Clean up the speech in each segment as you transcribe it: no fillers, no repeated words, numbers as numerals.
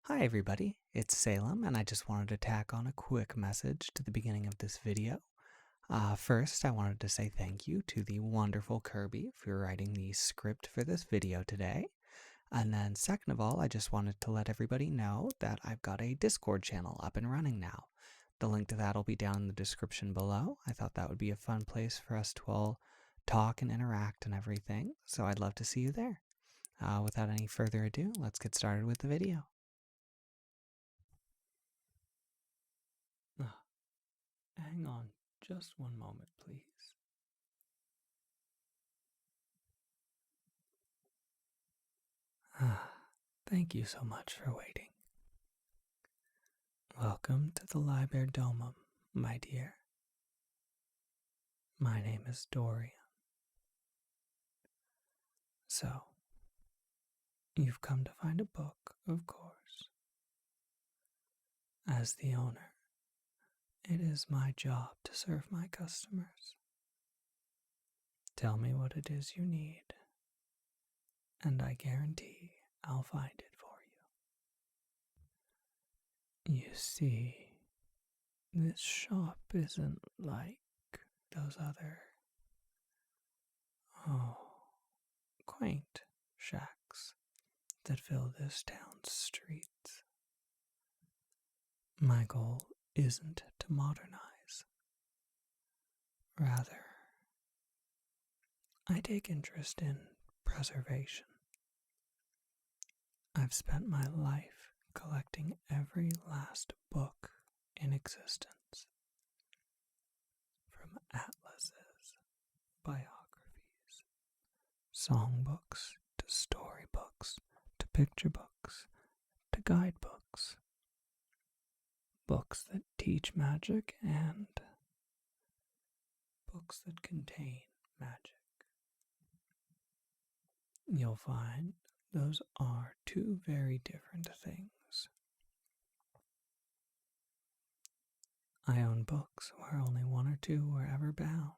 Hi everybody, it's Salem, and I just wanted to tack on a quick message to the beginning of this video. First, I wanted to say thank you to the wonderful Kirby for writing the script for this video today. And then second of all, I just wanted to let everybody know that I've got a Discord channel up and running now. The link to that will be down in the description below. I thought that would be a fun place for us to all talk and interact and everything, so I'd love to see you there. Without any further ado, let's get started with the video. Hang on just one moment, please. Thank you so much for waiting. Welcome to the Liberdomum, my dear. My name is Dorian. So, you've come to find a book, of course. As the owner, it is my job to serve my customers. Tell me what it is you need, and I guarantee I'll find it for you. You see, this shop isn't like those other, quaint shacks that fill this town's streets. My goal isn't to modernize. Rather, I take interest in preservation. I've spent my life collecting every last book in existence, from atlases, biographies, songbooks, to storybooks, to picture books, to guidebooks, books that teach magic, and books that contain magic. You'll find those are two very different things. I own books where only one or two were ever bound.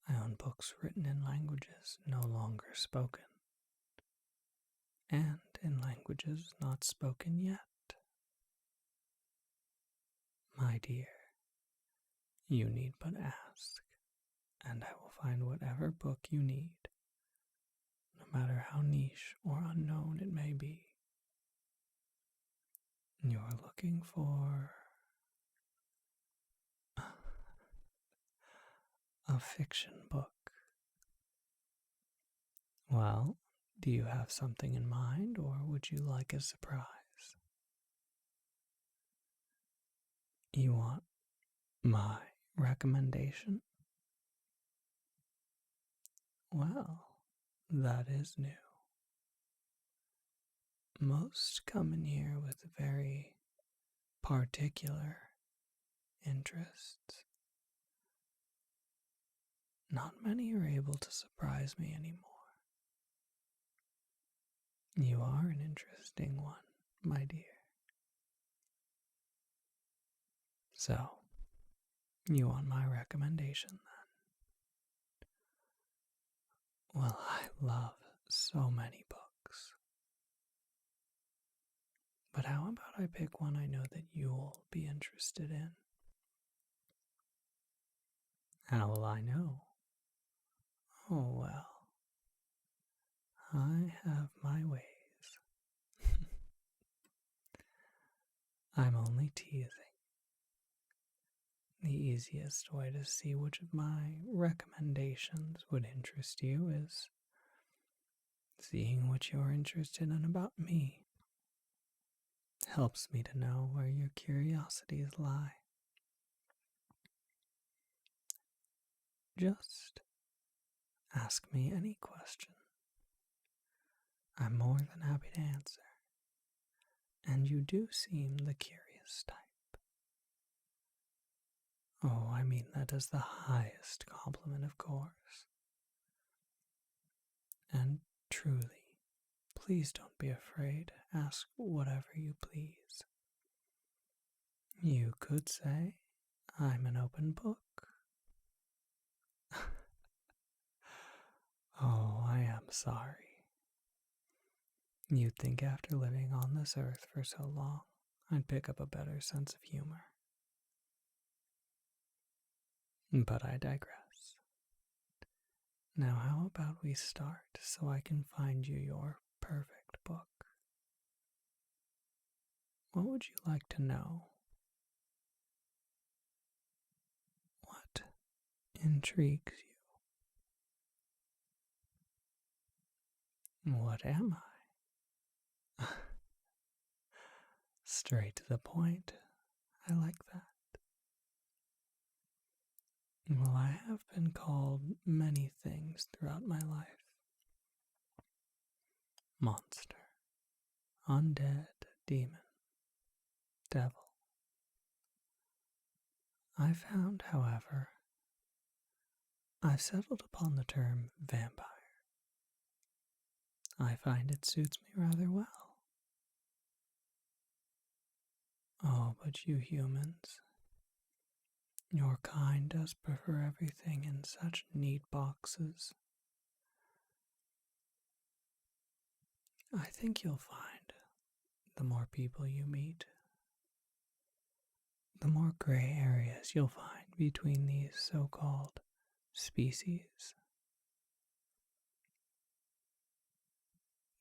I own books written in languages no longer spoken, and in languages not spoken yet. My dear, you need but ask, and I will find whatever book you need, no matter how niche or unknown it may be. You're looking for a fiction book. Well, do you have something in mind, or would you like a surprise? You want my recommendation? Well, that is new. Most come in here with very particular interests. Not many are able to surprise me anymore. You are an interesting one, my dear. So, you want my recommendation then? Well, I love so many books. But how about I pick one I know that you'll be interested in? How will I know? Oh well, I have my ways. I'm only teasing. The easiest way to see which of my recommendations would interest you is seeing what you're interested in about me. Helps me to know where your curiosities lie. Just ask me any question. I'm more than happy to answer. And you do seem the curious type. Oh, I mean that as the highest compliment, of course. And truly, please don't be afraid. Ask whatever you please. You could say, I'm an open book. Oh, I am sorry. You'd think after living on this earth for so long, I'd pick up a better sense of humor. But I digress. Now, how about we start so I can find you your perfect book? What would you like to know? What intrigues you? What am I? Straight to the point. I like that. Well, I have been called many things throughout my life. Monster, undead, demon, devil. I found, however, I've settled upon the term vampire. I find it suits me rather well. Oh, but you humans, your kind does prefer everything in such neat boxes. I think you'll find the more people you meet, the more gray areas you'll find between these so-called species.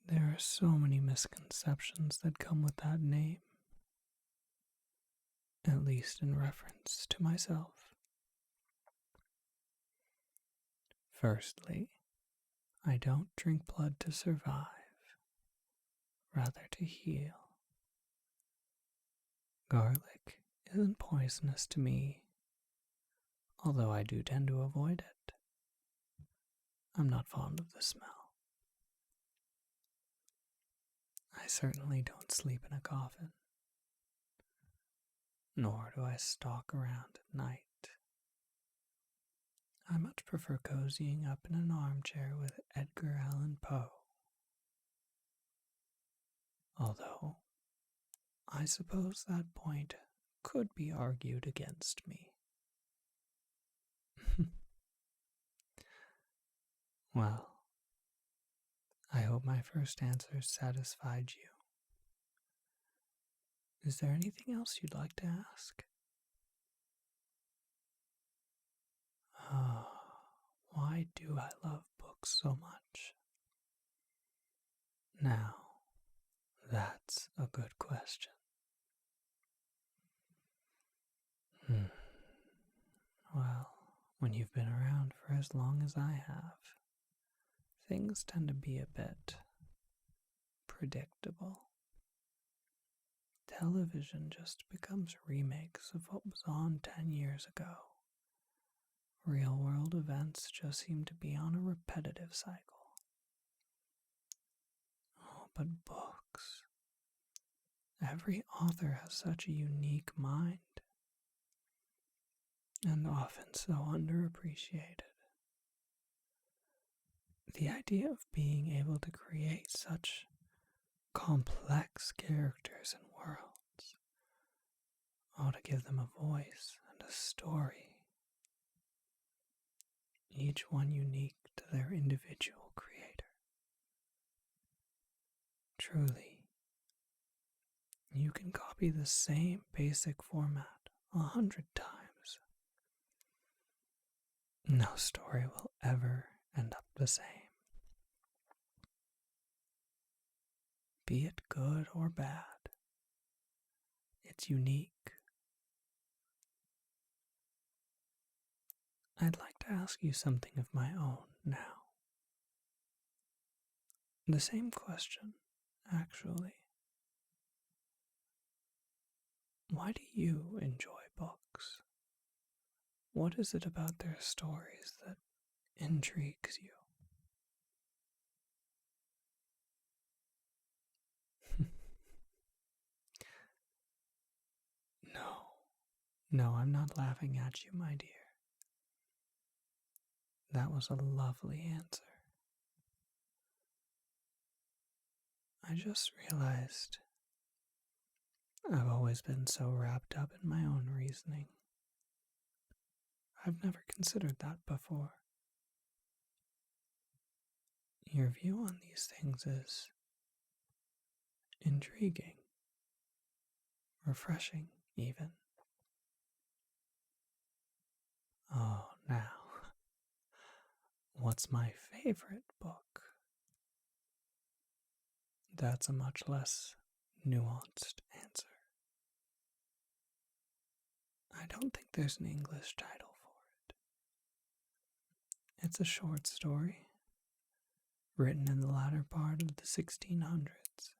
There are so many misconceptions that come with that name, at least in reference to myself. Firstly, I don't drink blood to survive, rather to heal. Garlic isn't poisonous to me, although I do tend to avoid it. I'm not fond of the smell. I certainly don't sleep in a coffin, nor do I stalk around at night. I much prefer cozying up in an armchair with Edgar Allan Poe. Although, I suppose that point could be argued against me. Well, I hope my first answer satisfied you. Is there anything else you'd like to ask? Oh, why do I love books so much? Now, that's a good question. Well, when you've been around for as long as I have, things tend to be a bit predictable. Television just becomes remakes of what was on 10 years ago. Real world events just seem to be on a repetitive cycle. Oh, but books. Every author has such a unique mind, and often so underappreciated. The idea of being able to create such complex characters and worlds, to give them a voice and a story, each one unique to their individual creator. Truly, you can copy the same basic format 100 times. No story will ever end up the same. Be it good or bad, it's unique. I'd like to ask you something of my own now. The same question, actually. Why do you enjoy books? What is it about their stories that intrigues you? No, I'm not laughing at you, my dear. That was a lovely answer. I just realized I've always been so wrapped up in my own reasoning. I've never considered that before. Your view on these things is intriguing, refreshing, even. Oh, now, what's my favorite book? That's a much less nuanced answer. I don't think there's an English title for it. It's a short story written in the latter part of the 1600s.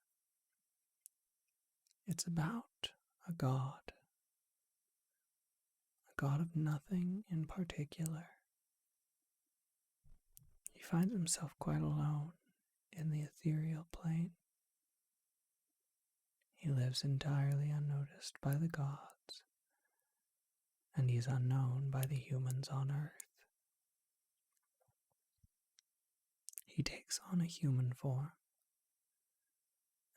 It's about a god of nothing in particular. He finds himself quite alone in the ethereal plane. He lives entirely unnoticed by the gods, and he's unknown by the humans on Earth. He takes on a human form,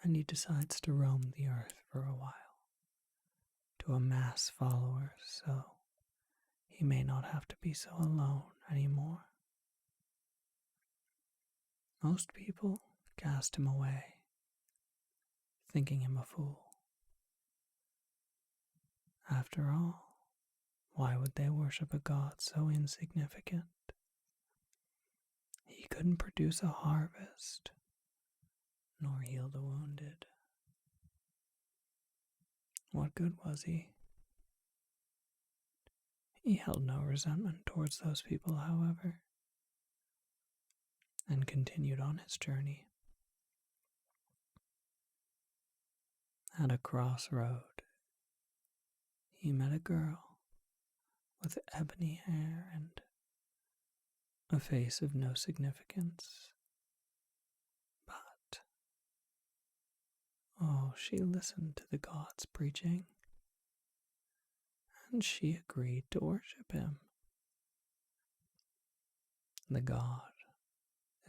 and he decides to roam the Earth for a while, to amass followers so he may not have to be so alone anymore. Most people cast him away, thinking him a fool. After all, why would they worship a god so insignificant? He couldn't produce a harvest, nor heal the wounded. What good was he? He held no resentment towards those people, however, and continued on his journey. At a crossroad, he met a girl with ebony hair and a face of no significance. But, oh, she listened to the gods preaching, and she agreed to worship him. The god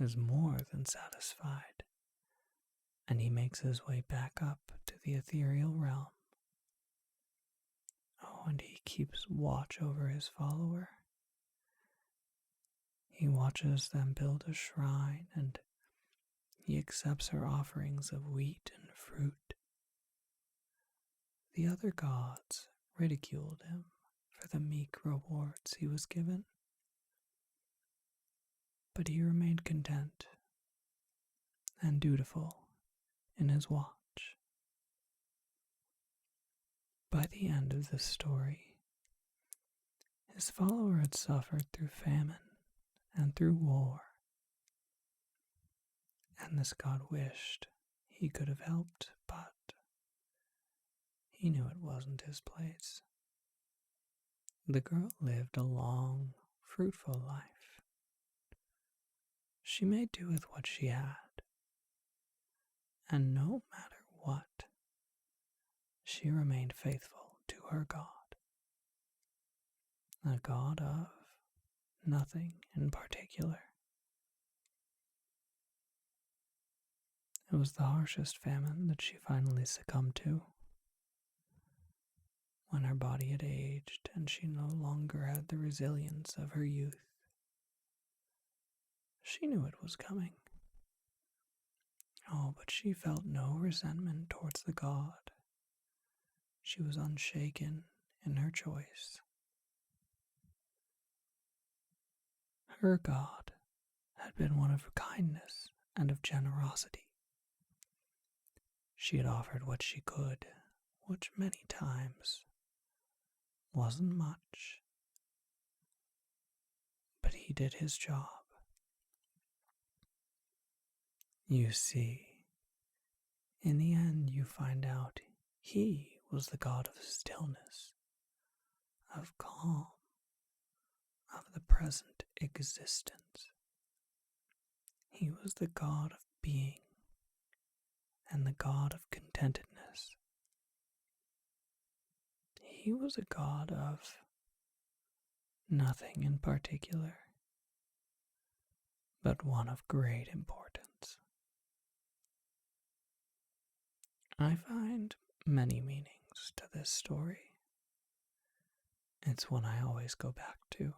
is more than satisfied, and he makes his way back up to the ethereal realm. Oh, and he keeps watch over his follower. He watches them build a shrine, and he accepts her offerings of wheat and fruit. The other gods ridiculed him for the meek rewards he was given, but he remained content and dutiful in his watch. By the end of the story, his follower had suffered through famine and through war, and this god wished he could have helped, but he knew it wasn't his place. The girl lived a long, fruitful life. She made do with what she had, and no matter what, she remained faithful to her God, a god of nothing in particular. It was the harshest famine that she finally succumbed to, when her body had aged and she no longer had the resilience of her youth. She knew it was coming. Oh, but she felt no resentment towards the god. She was unshaken in her choice. Her god had been one of kindness and of generosity. She had offered what she could, which many times wasn't much, but he did his job. You see, in the end you find out he was the god of stillness, of calm, of the present existence. He was the god of being and the god of contentedness. He was a god of nothing in particular, but one of great importance. I find many meanings to this story. It's one I always go back to.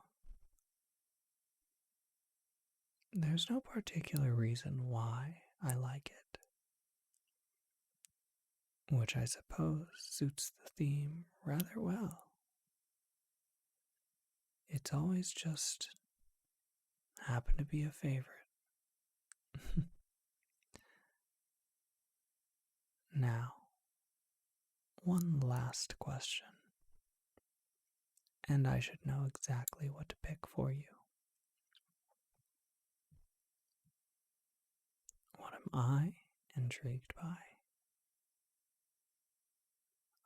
There's no particular reason why I like it. which I suppose suits the theme rather well. It's always just happened to be a favorite. Now, one last question, and I should know exactly what to pick for you. What am I intrigued by?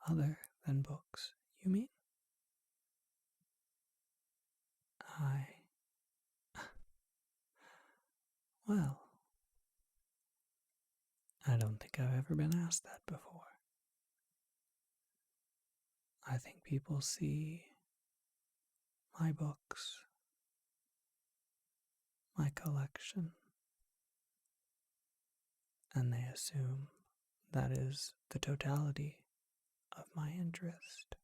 Other than books, you mean? I. Well, I don't think I've ever been asked that before. I think people see my books, my collection, and they assume that is the totality of my interest.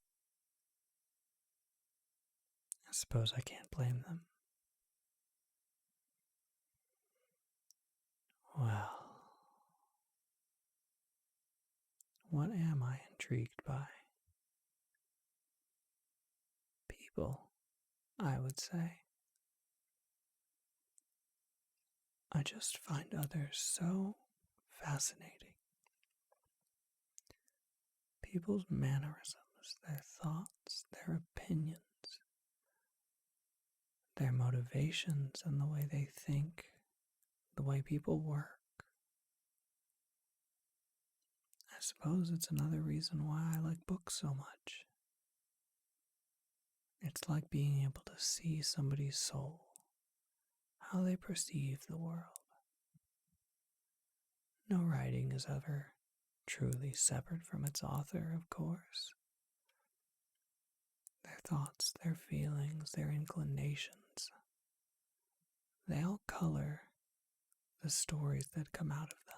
I suppose I can't blame them. Well, what am I intrigued by? People, I would say. I just find others so fascinating. People's mannerisms, their thoughts, their opinions, their motivations, and the way they think, the way people work. I suppose it's another reason why I like books so much. It's like being able to see somebody's soul, how they perceive the world. No writing is ever truly separate from its author, of course. Their thoughts, their feelings, their inclinations, they all color the stories that come out of them.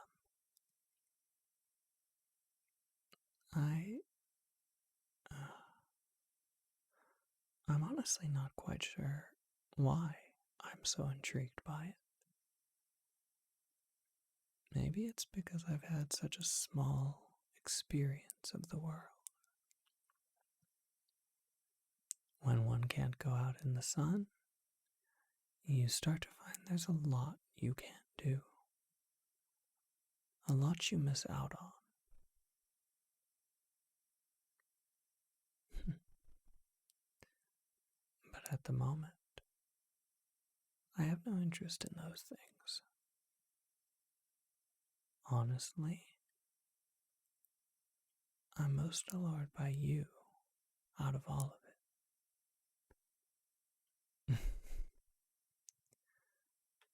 I'm honestly not quite sure why I'm so intrigued by it. Maybe it's because I've had such a small experience of the world. When one can't go out in the sun, you start to find there's a lot you can't do, a lot you miss out on. But at the moment, I have no interest in those things. Honestly, I'm most allured by you out of all of it.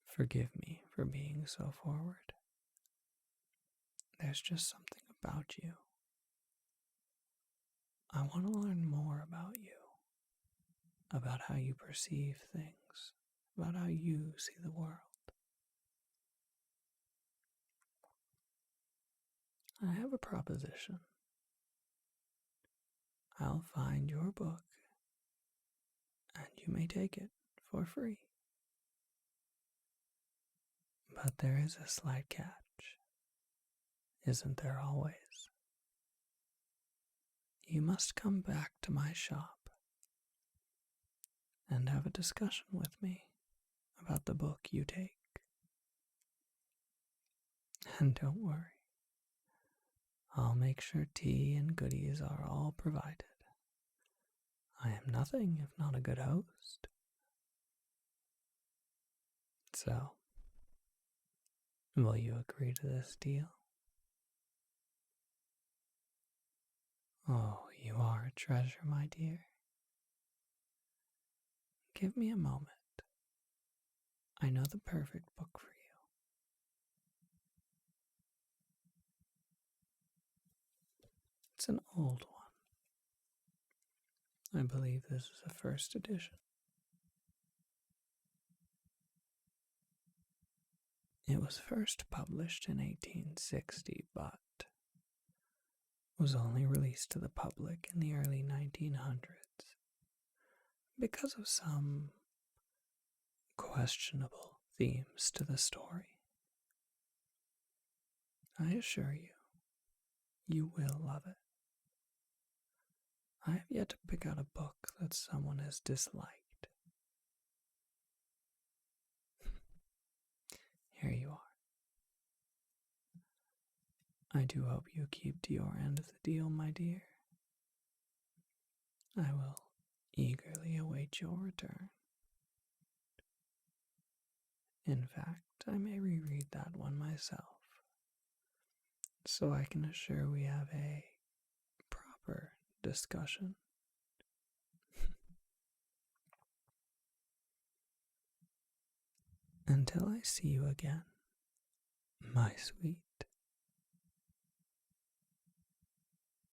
Forgive me for being so forward. There's just something about you. I want to learn more about you, about how you perceive things, about how you see the world. I have a proposition. I'll find your book, and you may take it for free. But there is a slight catch, isn't there always? You must come back to my shop and have a discussion with me about the book you take. And don't worry, I'll make sure tea and goodies are all provided. I am nothing if not a good host. So, will you agree to this deal? Oh, you are a treasure, my dear. Give me a moment. I know the perfect book for you. It's an old one. I believe this is a first edition. It was first published in 1860, but was only released to the public in the early 1900s because of some questionable themes to the story. I assure you, You will love it. I have yet to pick out a book that someone has disliked. Here you are. I do hope you keep to your end of the deal, my dear. I will eagerly await your return. In fact, I may reread that one myself, so I can assure we have a proper discussion. Until I see you again, my sweet.